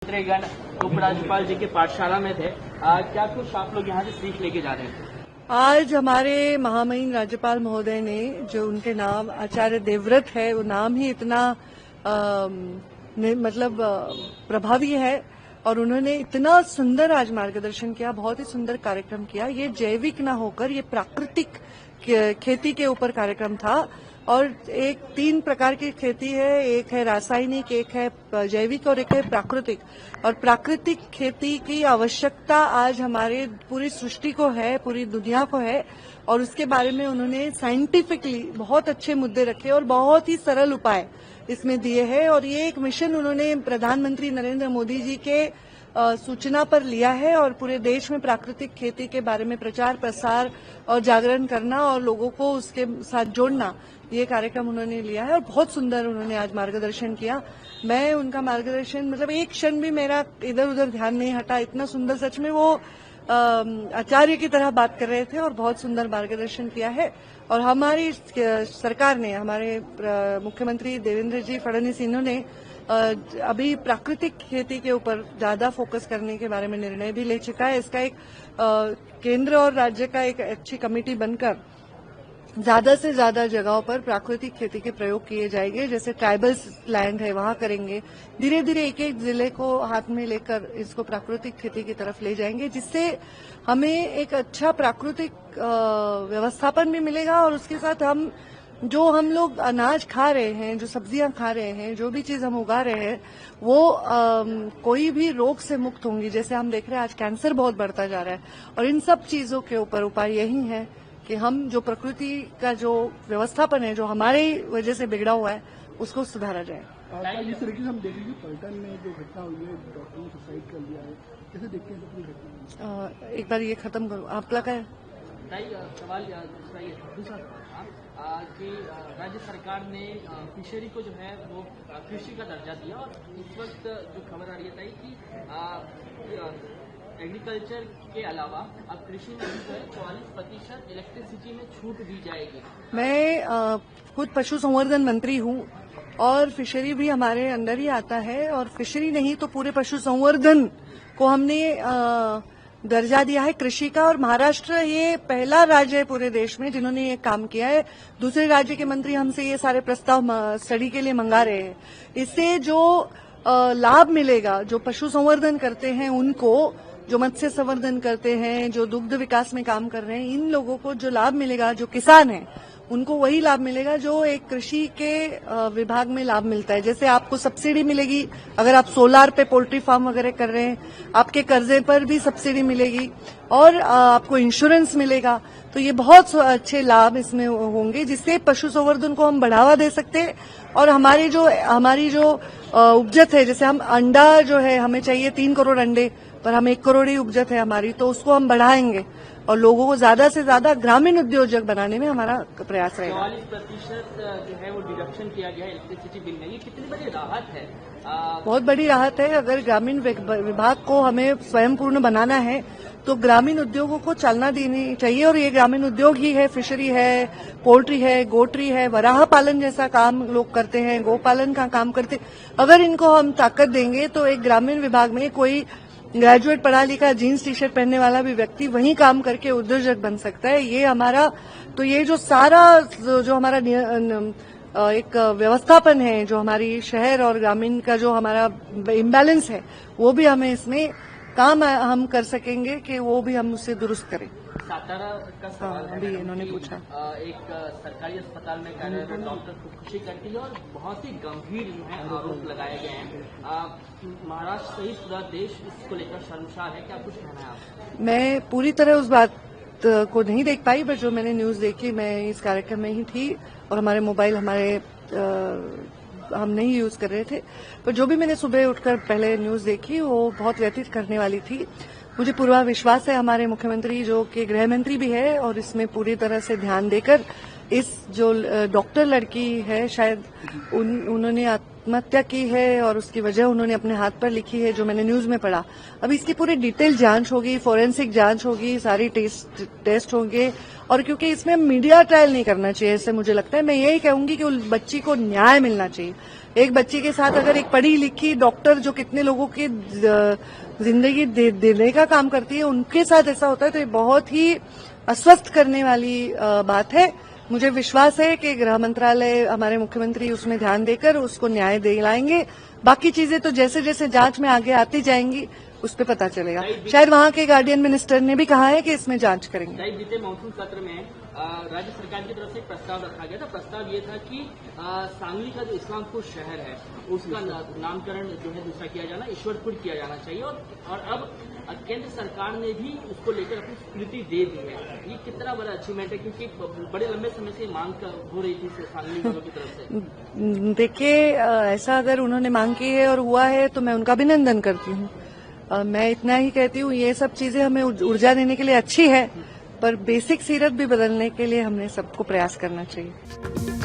मंत्रीगण उपराज्यपाल जी के पाठशाला में थे। क्या कुछ आप लोग यहाँ से सीख लेके जा रहे हैं? आज हमारे महामहिम राज्यपाल महोदय ने जो उनके नाम आचार्य देवव्रत है, वो नाम ही इतना प्रभावी है और उन्होंने इतना सुंदर आज मार्गदर्शन किया, बहुत ही सुंदर कार्यक्रम किया। ये जैविक ना होकर ये प्राकृतिक खेती के ऊपर कार्यक्रम था और एक 3 प्रकार की खेती है, एक है रासायनिक, एक है जैविक और एक है प्राकृतिक। और प्राकृतिक खेती की आवश्यकता आज हमारे पूरी सृष्टि को है, पूरी दुनिया को है और उसके बारे में उन्होंने साइंटिफिकली बहुत अच्छे मुद्दे रखे और बहुत ही सरल उपाय इसमें दिए हैं। और ये एक मिशन उन्होंने प्रधानमंत्री नरेंद्र मोदी जी के सूचना पर लिया है और पूरे देश में प्राकृतिक खेती के बारे में प्रचार प्रसार और जागरण करना और लोगों को उसके साथ जोड़ना, ये कार्यक्रम उन्होंने लिया है और बहुत सुंदर उन्होंने आज मार्गदर्शन किया। मैं उनका मार्गदर्शन एक क्षण भी मेरा इधर उधर ध्यान नहीं हटा। इतना सुंदर, सच में वो आचार्य की तरह बात कर रहे थे और बहुत सुंदर मार्गदर्शन किया है। और हमारी सरकार ने, हमारे मुख्यमंत्री देवेंद्र जी फडणवीस, इन्होंने अभी प्राकृतिक खेती के ऊपर ज्यादा फोकस करने के बारे में निर्णय भी ले चुका है। इसका एक केंद्र और राज्य का एक अच्छी कमेटी बनकर ज्यादा से ज्यादा जगहों पर प्राकृतिक खेती के प्रयोग किए जाएंगे। जैसे ट्राइबल लैंड है, वहां करेंगे। धीरे धीरे एक एक जिले को हाथ में लेकर इसको प्राकृतिक खेती की तरफ ले जाएंगे, जिससे हमें एक अच्छा प्राकृतिक व्यवस्थापन भी मिलेगा और उसके साथ हम लोग अनाज खा रहे हैं, जो सब्जियां खा रहे हैं, जो भी चीज हम उगा रहे हैं, वो कोई भी रोग से मुक्त होंगी। जैसे हम देख रहे हैं आज कैंसर बहुत बढ़ता जा रहा है और इन सब चीजों के ऊपर उपाय यही है कि हम जो प्रकृति का जो व्यवस्थापन है, जो हमारे वजह से बिगड़ा हुआ है, उसको सुधारा जाए। जिस तरीके से हम देख लीजिए पलटन में जो घटना हुई है, डॉक्टर ने सुसाइड कर लिया है, कैसे देखते हैं पूरी घटना? एक बार ये खत्म करो, आप लगा है सवाल दूसरा कि राज्य सरकार ने फिशरी को जो है वो कृषि का दर्जा दिया और इस वक्त जो खबर आ रही है कि एग्रीकल्चर के अलावा अब कृषि में जो है 44% इलेक्ट्रिसिटी में छूट दी जाएगी। मैं खुद पशु संवर्धन मंत्री हूँ और फिशरी भी हमारे अंदर ही आता है और फिशरी नहीं तो पूरे पशु संवर्धन को हमने दर्जा दिया है कृषि का। और महाराष्ट्र ये पहला राज्य है पूरे देश में जिन्होंने ये काम किया है। दूसरे राज्य के मंत्री हमसे ये सारे प्रस्ताव स्टडी के लिए मंगा रहे हैं। इससे जो लाभ मिलेगा, जो पशु संवर्धन करते हैं उनको, जो मत्स्य संवर्धन करते हैं, जो दुग्ध विकास में काम कर रहे हैं, इन लोगों को जो लाभ मिलेगा, जो किसान हैं उनको वही लाभ मिलेगा जो एक कृषि के विभाग में लाभ मिलता है। जैसे आपको सब्सिडी मिलेगी अगर आप सोलार पे पोल्ट्री फार्म वगैरह कर रहे हैं, आपके कर्जे पर भी सब्सिडी मिलेगी और आपको इंश्योरेंस मिलेगा। तो ये बहुत अच्छे लाभ इसमें होंगे, जिससे पशु संवर्धन को हम बढ़ावा दे सकते हैं। और हमारी जो उपजत है, जैसे हम अंडा जो है, हमें चाहिए 3 करोड़ अंडे, पर हम 1 करोड़ ही उपजत है हमारी, तो उसको हम बढ़ाएंगे और लोगों को ज्यादा से ज्यादा ग्रामीण उद्योजक बनाने में हमारा प्रयास रहेगा। 44% जो है वो डिडक्शन किया गया है इलेक्ट्रिसिटी बिल में, ये कितनी बड़ी राहत है? बहुत बड़ी राहत है। अगर ग्रामीण विभाग को हमें स्वयं पूर्ण बनाना है तो ग्रामीण उद्योगों को चालना देनी चाहिए और ये ग्रामीण उद्योग ही है। फिशरी है, पोल्ट्री है, गोट्री है, वराह पालन जैसा काम लोग करते हैं, गोपालन का काम करते हैं। अगर इनको हम ताकत देंगे तो एक ग्रामीण विभाग में कोई ग्रेजुएट पढ़ा लिखा जीन्स टी शर्ट पहनने वाला भी व्यक्ति वहीं काम करके उद्योजक बन सकता है। ये हमारा, तो ये जो सारा जो हमारा एक व्यवस्थापन है, जो हमारी शहर और ग्रामीण का जो हमारा इम्बैलेंस है, वो भी हमें इसमें काम हम कर सकेंगे कि वो भी हम उससे दुरुस्त करें। सातारा का सवाल अभी इन्होंने पूछा। एक सरकारी अस्पताल में कार्यरत डॉक्टर खुदकुशी कर दी और बहुत ही गंभीर जो है आरोप लगाए गए हैं। महाराष्ट्र सहित पूरा देश इसको लेकर शर्मसार है, क्या कुछ कहना है आप? मैं पूरी तरह उस बात को नहीं देख पाई, पर जो मैंने न्यूज देखी, मैं इस कार्यक्रम में ही थी और हमारे मोबाइल हम नहीं यूज कर रहे थे, पर जो भी मैंने सुबह उठकर पहले न्यूज देखी वो बहुत व्यथित करने वाली थी। मुझे पूरा विश्वास है हमारे मुख्यमंत्री, जो कि गृह मंत्री भी है, और इसमें पूरी तरह से ध्यान देकर इस जो डॉक्टर लड़की है शायद उन्होंने आत्महत्या की है और उसकी वजह उन्होंने अपने हाथ पर लिखी है, जो मैंने न्यूज में पढ़ा। अब इसकी पूरी डिटेल जांच होगी, फोरेंसिक जांच होगी, सारी टेस्ट होंगे, और क्योंकि इसमें मीडिया ट्रायल नहीं करना चाहिए, ऐसे मुझे लगता है। मैं यही कहूंगी कि उस बच्ची को न्याय मिलना चाहिए। एक बच्ची के साथ अगर एक पढ़ी लिखी डॉक्टर जो कितने लोगों की जिंदगी देने का काम करती है, उनके साथ ऐसा होता है तो ये बहुत ही अस्वस्थ करने वाली बात है। मुझे विश्वास है कि गृह मंत्रालय, हमारे मुख्यमंत्री उसमें ध्यान देकर उसको न्याय दिलाएंगे। बाकी चीजें तो जैसे जैसे जांच में आगे आती जाएंगी उस पर पता चलेगा। शायद वहां के गार्डियन मिनिस्टर ने भी कहा है कि इसमें जांच करेंगे। बीते मॉनसून सत्र में राज्य सरकार की तरफ से एक प्रस्ताव रखा गया था। प्रस्ताव ये था कि सांगली का जो इस्लामपुर शहर है उसका नामकरण जो है दूसरा किया जाना, ईश्वरपुर किया जाना चाहिए, और अब केंद्र सरकार ने भी उसको लेकर अपनी स्वीकृति दे दी है। ये कितना बड़ा अचीवमेंट है, क्योंकि बड़े लंबे समय से मांग हो रही थी सांगली वालों की तरफ से। देखिए, ऐसा अगर उन्होंने मांग की है और हुआ है तो मैं उनका अभिनंदन करती हूँ। मैं इतना ही कहती हूँ, ये सब चीजें हमें ऊर्जा देने के लिए अच्छी है, पर बेसिक सीरत भी बदलने के लिए हमने सबको प्रयास करना चाहिए।